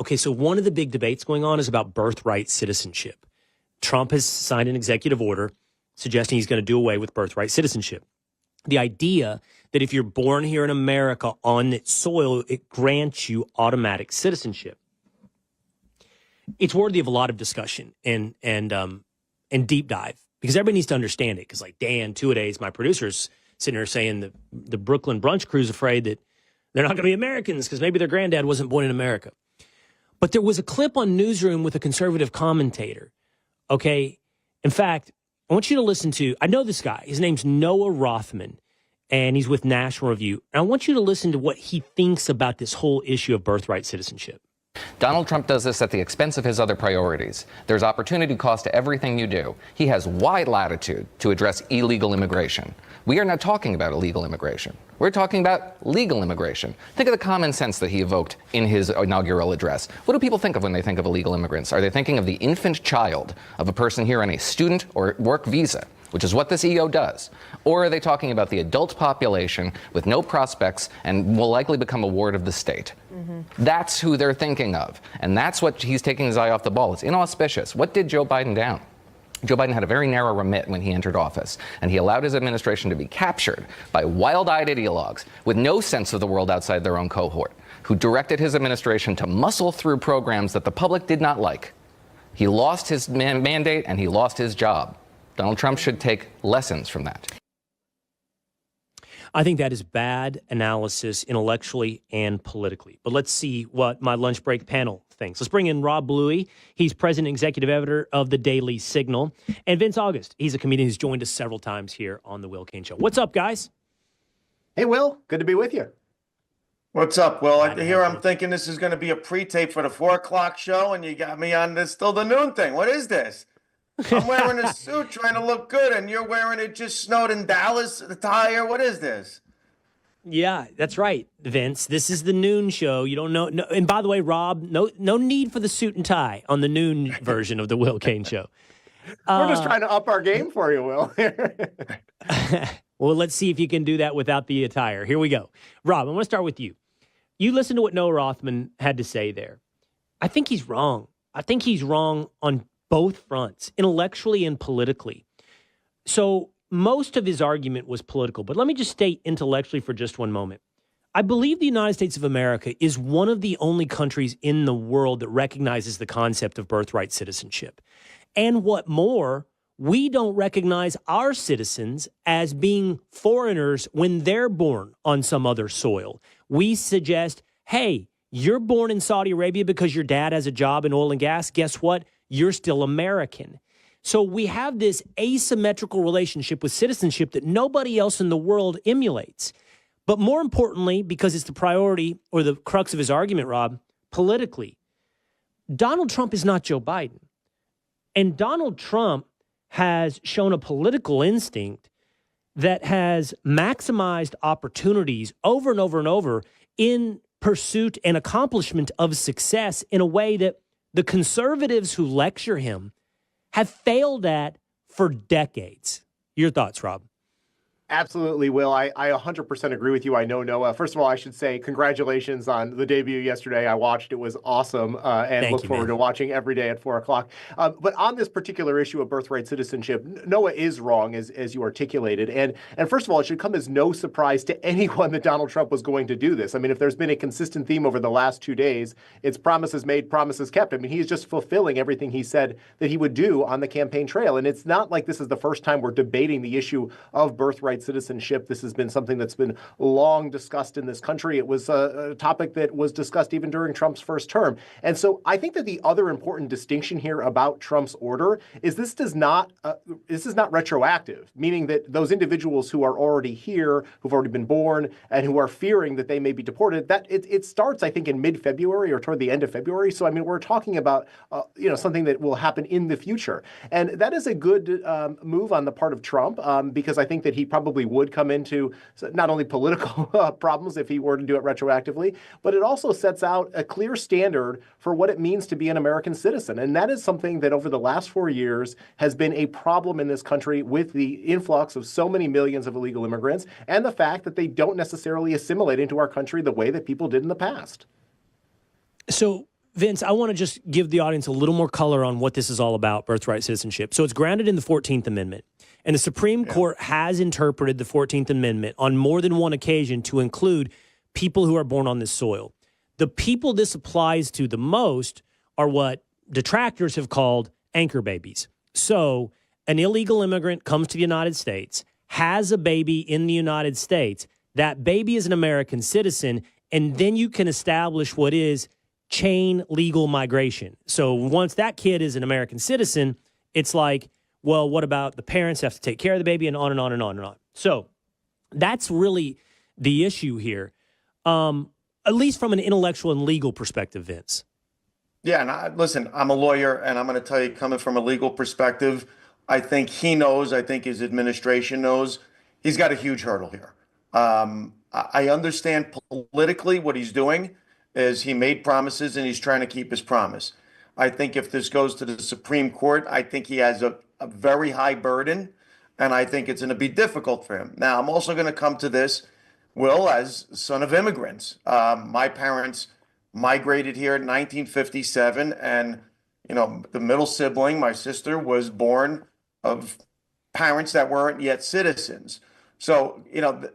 Okay, so one of the big debates going on is about birthright citizenship. Trump has signed an executive order suggesting he's going to do away with birthright citizenship. The idea that if you're born here in America on its soil, it grants you automatic citizenship. It's worthy of a lot of discussion and deep dive because everybody needs to understand it. Because like Dan Two-A-Days, my producer's sitting there saying the Brooklyn brunch crew's afraid that they're not going to be Americans because maybe their granddad wasn't born in America. But there was a clip on Newsroom with a conservative commentator. Okay, in fact, I want you to listen to, I know this guy. His name's Noah Rothman, and he's with National Review. And I want you to listen to what he thinks about this whole issue of birthright citizenship. Donald Trump does this at the expense of his other priorities. There's opportunity cost to everything you do. He has wide latitude to address illegal immigration. We are not talking about illegal immigration. We're talking about legal immigration. Think of the common sense that he evoked in his inaugural address. What do people think of when they think of illegal immigrants? Are they thinking of the infant child of a person here on a student or work visa, which is what this EO does? Or are they talking about the adult population with no prospects and will likely become a ward of the state? That's who they're thinking of. And that's what he's taking his eye off the ball. It's inauspicious. What did Joe Biden down? Joe Biden had a very narrow remit when he entered office, and he allowed his administration to be captured by wild-eyed ideologues with no sense of the world outside their own cohort, who directed his administration to muscle through programs that the public did not like. He lost his mandate, and he lost his job. Donald Trump should take lessons from that. I think that is bad analysis intellectually and politically. But let's see what my lunch break panel thinks. Let's bring in Rob Bluey. He's president and executive editor of the Daily Signal. And Vince August. He's a comedian who's joined us several times here on the Will Cain Show. What's up, guys? Hey, Will. Good to be with you. What's up, Will? I'm thinking this is going to be a pre-tape for the 4 o'clock show, and you got me on this till the noon thing. What is this? I'm wearing a suit trying to look good, and you're wearing it just snowed in Dallas attire. What is this? Yeah, that's right, Vince. This is the noon show. You don't know. No, and by the way, Rob, no need for the suit and tie on the noon version of the Will Cain Show. We're just trying to up our game for you, Will. Well, let's see if you can do that without the attire. Here we go. Rob, I want to start with you. You listened to what Noah Rothman had to say there. I think he's wrong. I think he's wrong on both fronts, intellectually and politically. So most of his argument was political, but let me just state intellectually for just one moment. I believe the United States of America is one of the only countries in the world that recognizes the concept of birthright citizenship. And what more, we don't recognize our citizens as being foreigners when they're born on some other soil. We suggest, hey, you're born in Saudi Arabia because your dad has a job in oil and gas. Guess what? You're still American. So we have this asymmetrical relationship with citizenship that nobody else in the world emulates. But more importantly, because it's the priority or the crux of his argument, Rob, politically, Donald Trump is not Joe Biden. And Donald Trump has shown a political instinct that has maximized opportunities over and over and over in pursuit and accomplishment of success in a way that the conservatives who lecture him have failed at for decades. Your thoughts, Rob? Absolutely, Will. I 100% agree with you. I know Noah. First of all, I should say congratulations on the debut yesterday. I watched. It was awesome and look forward to watching every day at 4 o'clock. But on this particular issue of birthright citizenship, Noah is wrong, as you articulated. And first of all, it should come as no surprise to anyone that Donald Trump was going to do this. I mean, if there's been a consistent theme over the last 2 days, it's promises made, promises kept. I mean, he is just fulfilling everything he said that he would do on the campaign trail. And it's not like this is the first time we're debating the issue of birthright citizenship. This has been something that's been long discussed in this country. It was a topic that was discussed even during Trump's first term. And so I think that the other important distinction here about Trump's order is this is not retroactive, meaning that those individuals who are already here, who've already been born, and who are fearing that they may be deported, that it starts, I think, in mid-February or toward the end of February. So, I mean, we're talking about, something that will happen in the future. And that is a good move on the part of Trump because I think that he probably would come into not only political problems if he were to do it retroactively, but it also sets out a clear standard for what it means to be an American citizen. And that is something that over the last 4 years has been a problem in this country with the influx of so many millions of illegal immigrants and the fact that they don't necessarily assimilate into our country the way that people did in the past. So Vince, I want to just give the audience a little more color on what this is all about, birthright citizenship. So it's grounded in the 14th Amendment. And the Supreme Court has interpreted the 14th Amendment on more than one occasion to include people who are born on this soil. The people this applies to the most are what detractors have called anchor babies. So an illegal immigrant comes to the United States, has a baby in the United States. That baby is an American citizen, and then you can establish what is chain legal migration. So once that kid is an American citizen, it's like, well, what about the parents have to take care of the baby, and on and on and on and on. So that's really the issue here, at least from an intellectual and legal perspective, Vince. Yeah, and listen, I'm a lawyer, and I'm going to tell you, coming from a legal perspective, I think he knows, I think his administration knows, he's got a huge hurdle here. I understand politically what he's doing is he made promises and he's trying to keep his promise. I think if this goes to the Supreme Court, I think he has a very high burden, and I think it's going to be difficult for him. Now, I'm also going to come to this, Will, as son of immigrants. My parents migrated here in 1957, and the middle sibling, my sister, was born of parents that weren't yet citizens. So,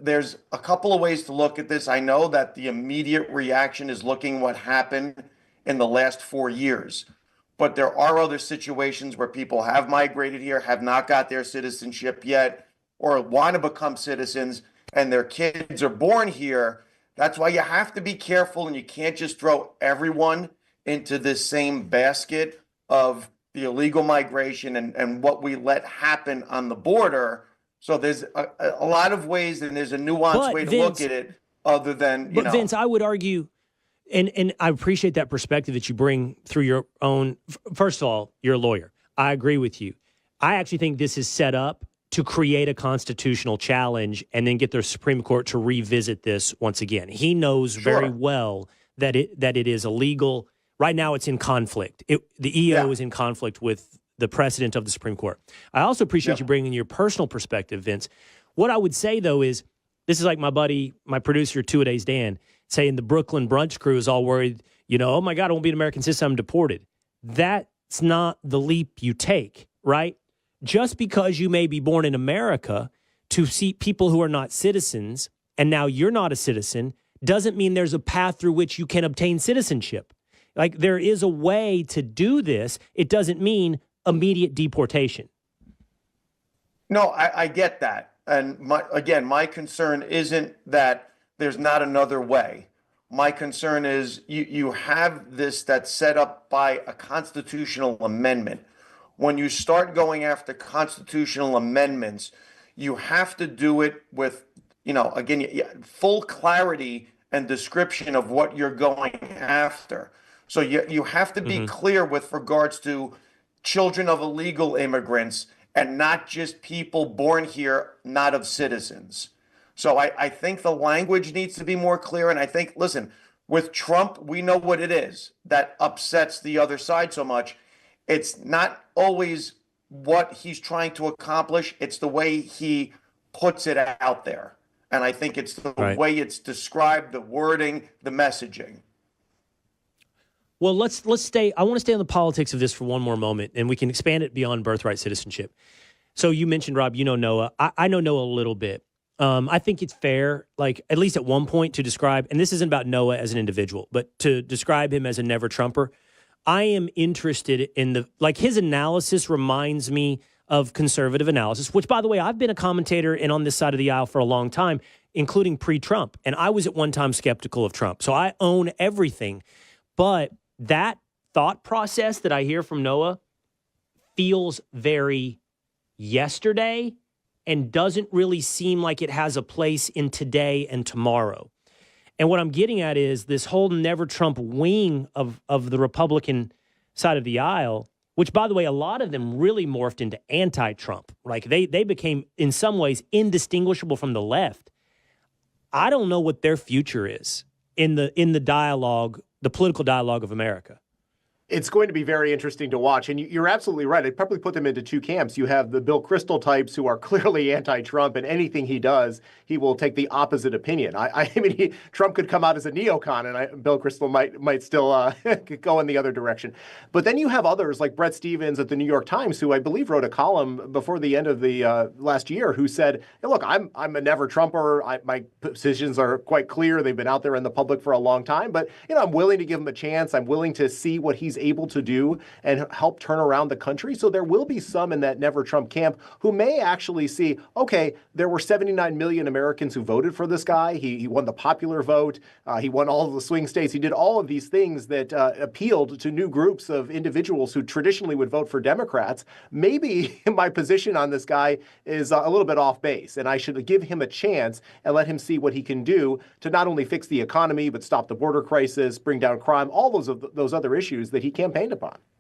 there's a couple of ways to look at this. I know that the immediate reaction is looking what happened in the last 4 years. But there are other situations where people have migrated here, have not got their citizenship yet, or want to become citizens, and their kids are born here. That's why you have to be careful, and you can't just throw everyone into this same basket of the illegal migration and what we let happen on the border. So there's a lot of ways, and there's a nuanced way to look at it other than, But Vince, I would argue, and I appreciate that perspective that you bring through your own. First of all, you're a lawyer. I agree with you. I actually think this is set up to create a constitutional challenge and then get the Supreme Court to revisit this once again. He knows very well that it is illegal. Right now it's in conflict. The EO is in conflict with the precedent of the Supreme Court. I also appreciate you bringing your personal perspective, Vince. What I would say, though, is this is like my buddy, my producer, Two-A-Days Dan, saying the Brooklyn brunch crew is all worried, oh, my God, I won't be an American citizen, I'm deported. That's not the leap you take, right? Just because you may be born in America to see people who are not citizens, and now you're not a citizen, doesn't mean there's a path through which you can obtain citizenship. Like, there is a way to do this. It doesn't mean immediate deportation. No, I get that. And my concern isn't that there's not another way. My concern is you have this that's set up by a constitutional amendment. When you start going after constitutional amendments, you have to do it with, full clarity and description of what you're going after. So you have to be clear with regards to children of illegal immigrants and not just people born here, not of citizens. So I think the language needs to be more clear. And I think, listen, with Trump, we know what it is that upsets the other side so much. It's not always what he's trying to accomplish. It's the way he puts it out there. And I think it's the way it's described, the wording, the messaging. Well, let's stay. I want to stay on the politics of this for one more moment, and we can expand it beyond birthright citizenship. So you mentioned, Rob, Noah. I know Noah a little bit. I think it's fair, like at least at one point, to describe, and this isn't about Noah as an individual, but to describe him as a never Trumper. I am interested in his analysis reminds me of conservative analysis, which, by the way, I've been a commentator and on this side of the aisle for a long time, including pre-Trump. And I was at one time skeptical of Trump. So I own everything. But that thought process that I hear from Noah feels very yesterday and doesn't really seem like it has a place in today and tomorrow. And what I'm getting at is this whole never Trump wing of the Republican side of the aisle, which, by the way, a lot of them really morphed into anti-Trump. Like they became, in some ways, indistinguishable from the left. I don't know what their future is in the dialogue, the political dialogue of America. It's going to be very interesting to watch. And you're absolutely right. I'd probably put them into two camps. You have the Bill Kristol types who are clearly anti-Trump, and anything he does, he will take the opposite opinion. I mean, Trump could come out as a neocon, and Bill Kristol might still go in the other direction. But then you have others like Bret Stephens at the New York Times, who I believe wrote a column before the end of the last year, who said, hey, look, I'm a never Trumper. My positions are quite clear. They've been out there in the public for a long time. But, I'm willing to give him a chance. I'm willing to see what he's able to do and help turn around the country. So there will be some in that never Trump camp who may actually see, okay, there were 79 million Americans who voted for this guy. He won the popular vote. He won all of the swing states. He did all of these things that appealed to new groups of individuals who traditionally would vote for Democrats. Maybe my position on this guy is a little bit off base, and I should give him a chance and let him see what he can do to not only fix the economy, but stop the border crisis, bring down crime, all those other issues that he campaigned upon.